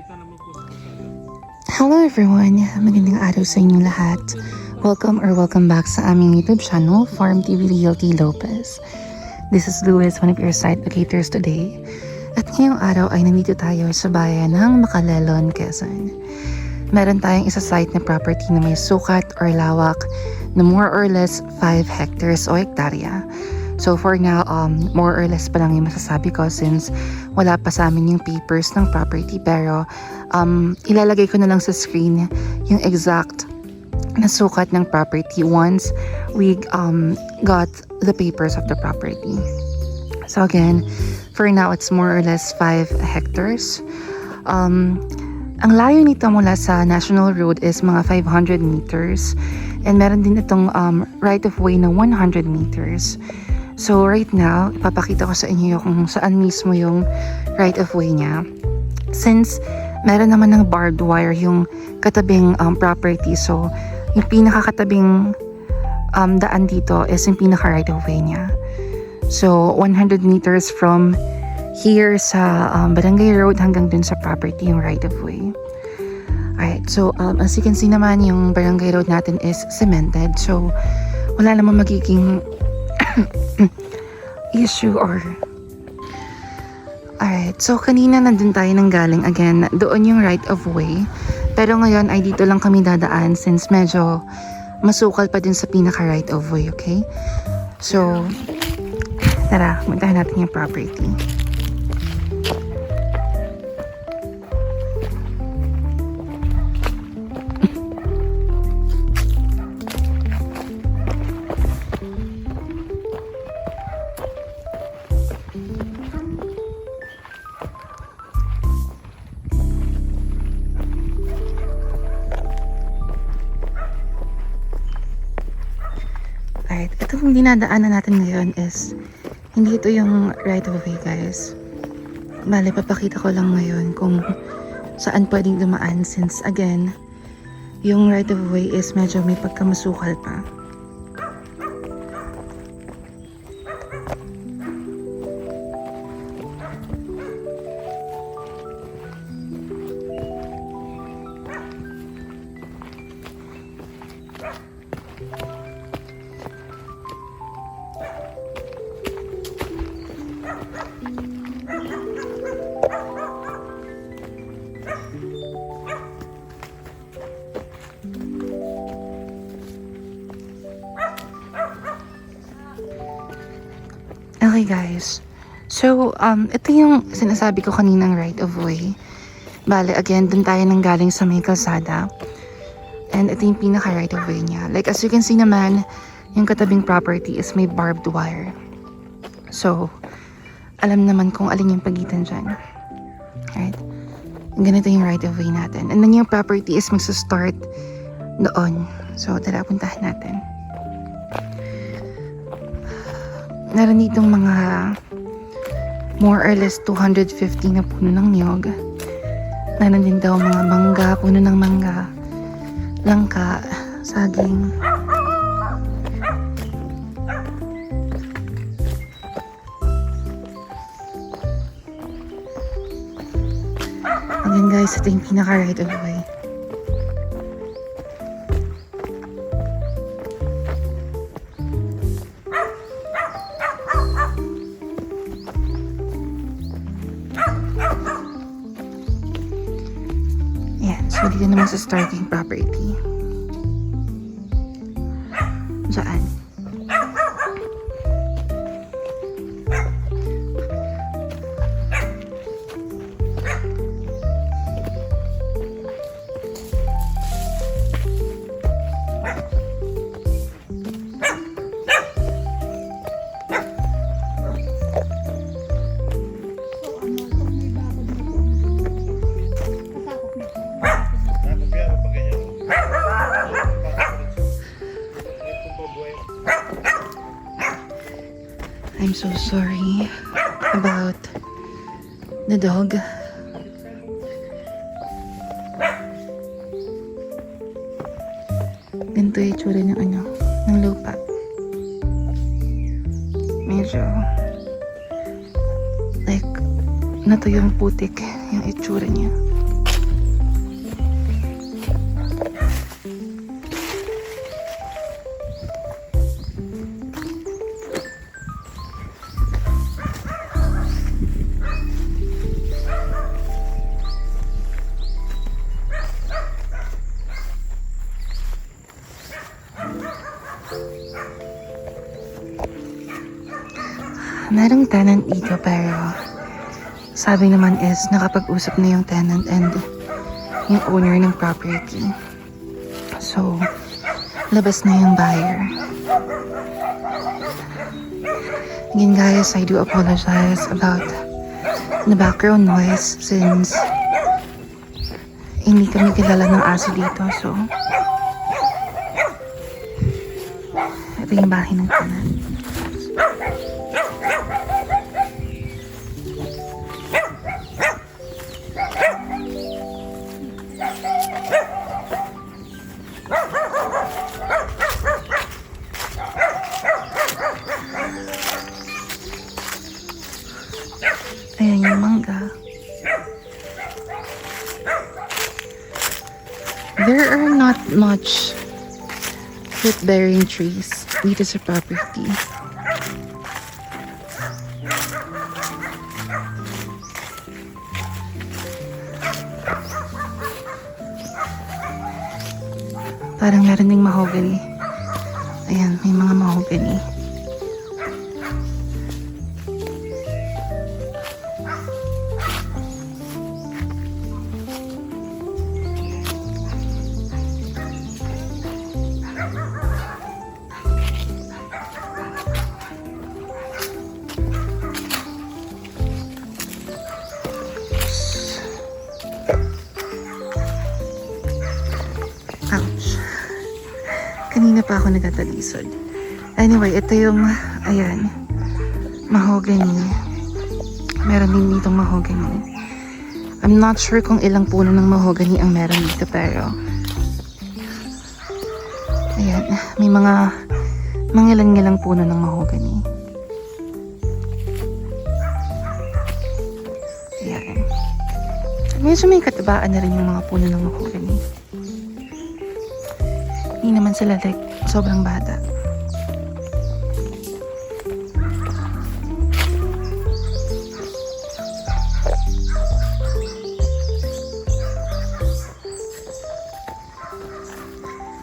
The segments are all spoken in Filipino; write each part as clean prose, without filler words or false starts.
Hello everyone! Magandang araw sa inyong lahat. Welcome back sa aming YouTube channel, Farm TV Realty Lopez. This is Luis, one of your site locators today. At ngayong araw ay nandito tayo sa bayan ng Macalelon, Quezon. Meron tayong isa site na property na may sukat or lawak na more or less 5 hectares o hektarya. So for now, more or less pa lang yung masasabi ko since wala pa sa amin yung papers ng property. Pero ilalagay ko na lang sa screen yung exact na sukat ng property once we got the papers of the property. So again, for now, it's more or less 5 hectares. Ang layo nito mula sa National Road is mga 500 meters. And meron din itong right-of-way na 100 meters. So right now, ipapakita ko sa inyo kung saan mismo yung right-of-way niya. Since meron naman ng barbed wire yung katabing property. So yung pinakakatabing daan dito is yung pinaka right-of-way niya. So 100 meters from here sa Barangay Road hanggang dun sa property yung right-of-way. Alright, so as you can see naman, yung Barangay Road natin is cemented. So wala namang magiging issue or... Alright, so kanina nandun tayo nang galing. Again, doon yung right-of-way. Pero ngayon ay dito lang kami dadaan since medyo masukal pa din sa pinaka right-of-way, okay? So, tara, puntahan natin yung property. Alright, itong dinadaanan natin ngayon is hindi ito yung right of way, guys. Bale, papakita ko lang ngayon kung saan pwedeng dumaan since again, yung right of way is medyo may pagkamasukal pa. Okay guys, so ito yung sinasabi ko kaninang right of way. Bale, again, dun tayo nang galing sa may kalsada. And ito yung pinaka right of way niya. Like as you can see naman, yung katabing property is may barbed wire. So, alam naman kung alin yung pagitan dyan. Alright, ganito yung right of way natin. And then yung property is magsa-start doon. So, tara, puntahan natin. Meron ditong mga more or less 250 na puno ng niyog. Meron din daw mga mangga, puno ng mangga, langka, saging. Again guys, ito yung pinaka right of way. So, dito naman sa starting property. Diyan. I'm so sorry about the dog. Ganito yung itsura ng lupa. Medyo like natuyong putik yung itsura niya. Merong tenant dito pero sabi naman is nakapag-usap na yung tenant and yung owner ng property. So, labas na yung buyer. Again guys, I do apologize about the background noise since hindi kami kilala ng aso dito. So, ito yung bahay ng tenant. Ayan yung mangga. There are not much fruit-bearing trees dito sa property. Parang meron ding mahogany. Ayan, may mga mahogany. Ouch. Kanina pa ako nagtatalisod. Anyway, ito yung, ayan, mahogany. Meron din ditong mahogany. I'm not sure kung ilang puno ng mahogany ang meron dito pero ayan, may mga ilang puno ng mahogany. Ayan. Medyo may katabaan na rin yung mga puno ng mahogany. Hindi naman sila like sobrang bata.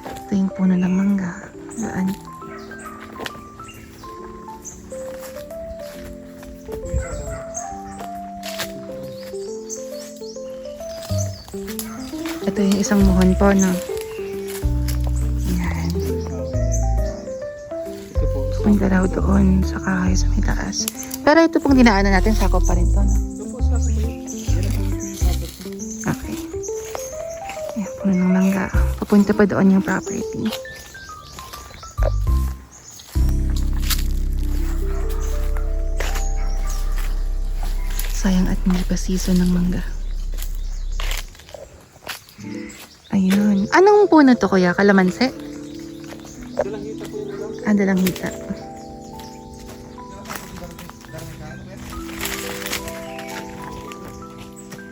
Ito yung puno ng mangga. Daan. Ito yung isang muhon po, no? Yan. Punta raw doon sa kahoy sa may taas. Pero ito pong dinaanan natin, sakop pa rin to, no? Okay. Yan, puno ng mangga. Papunta pa doon yung property. Sayang at hindi pa season ng mangga. Ayun. Anong puno to, kuya? Kalamansi? Dalanghita po yun. Ah, dalanghita.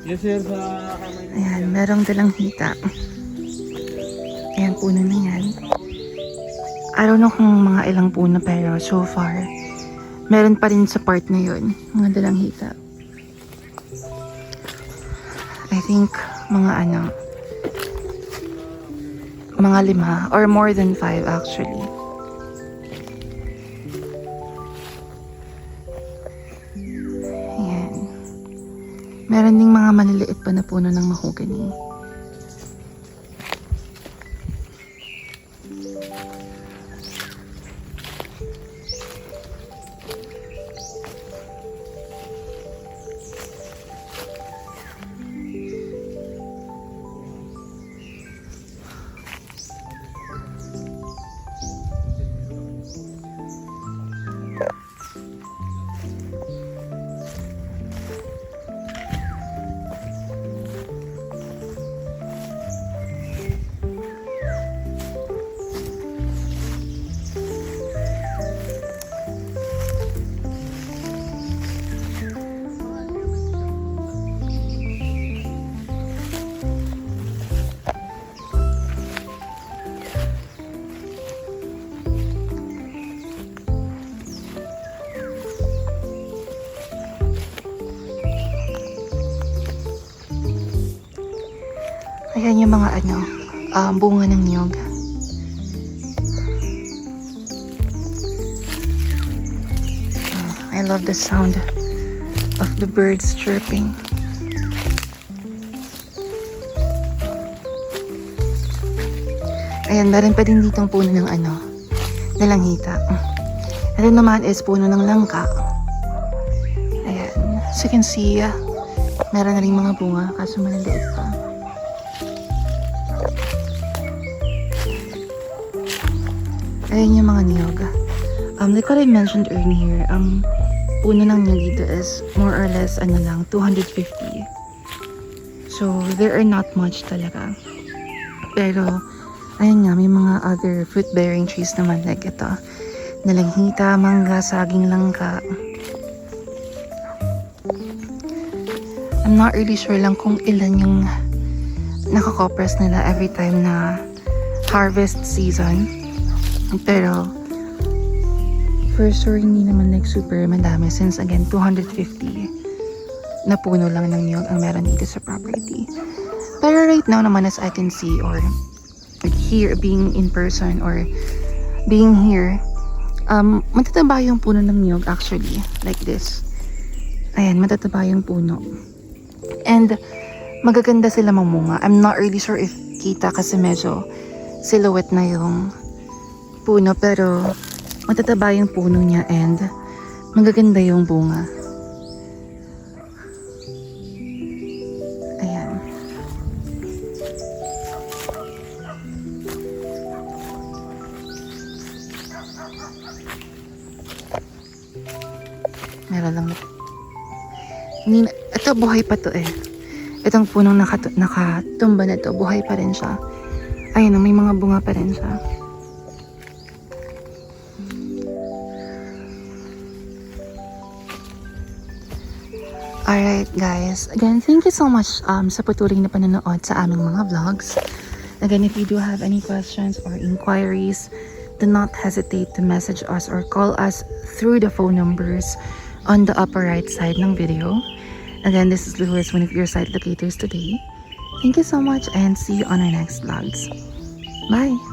Yes sir, sa kamay. Ayan, merong dalanghita. Ayan, puno na yan. I don't know kung mga ilang puno pero so far, meron pa rin sa part na yun, mga dalanghita. I think mga mga 5 or more than 5 actually. Ayan. Meron ding mga maliliit pa na puno ng mahogany. Ayan yung mga bunga ng niyog. I love the sound of the birds chirping. Ayan, meron pa din ditong puno ng nalanghita. Ito naman is puno ng langka. Ayan. So you can see, meron na rin mga bunga, kaso maliliit pa. Ayan yung mga niyog. Like what I mentioned earlier, ang puno ng niyog dito is more or less, 250. So, there are not much talaga. Pero, ayun nga, may mga other fruit-bearing trees naman like ito. Nalanghita, mangga, saging langka. I'm not really sure lang kung ilan yung nakakopras nila every time na harvest season. Pero, for sure, hindi naman like super madami since again, 250 na puno lang ng niyog ang meron dito sa property. Pero right now naman as I can see or like here, being in person or being here, matataba yung puno ng niyog actually, like this. Ayan, matataba yung puno. And magaganda sila mamunga. I'm not really sure if kita kasi medyo silhouette na yung puno, pero matataba yung puno niya and magaganda yung bunga. Ayan. Meron lang. Ito buhay pa to eh. Itong punong nakatumba na to, buhay pa rin siya. Ayun, may mga bunga pa rin siya. Alright guys, again, thank you so much sa patuloy na panonood sa aming mga vlogs. Again, if you do have any questions or inquiries, do not hesitate to message us or call us through the phone numbers on the upper right side ng video. Again, this is Lewis, one of your site locators today. Thank you so much and see you on our next vlogs. Bye!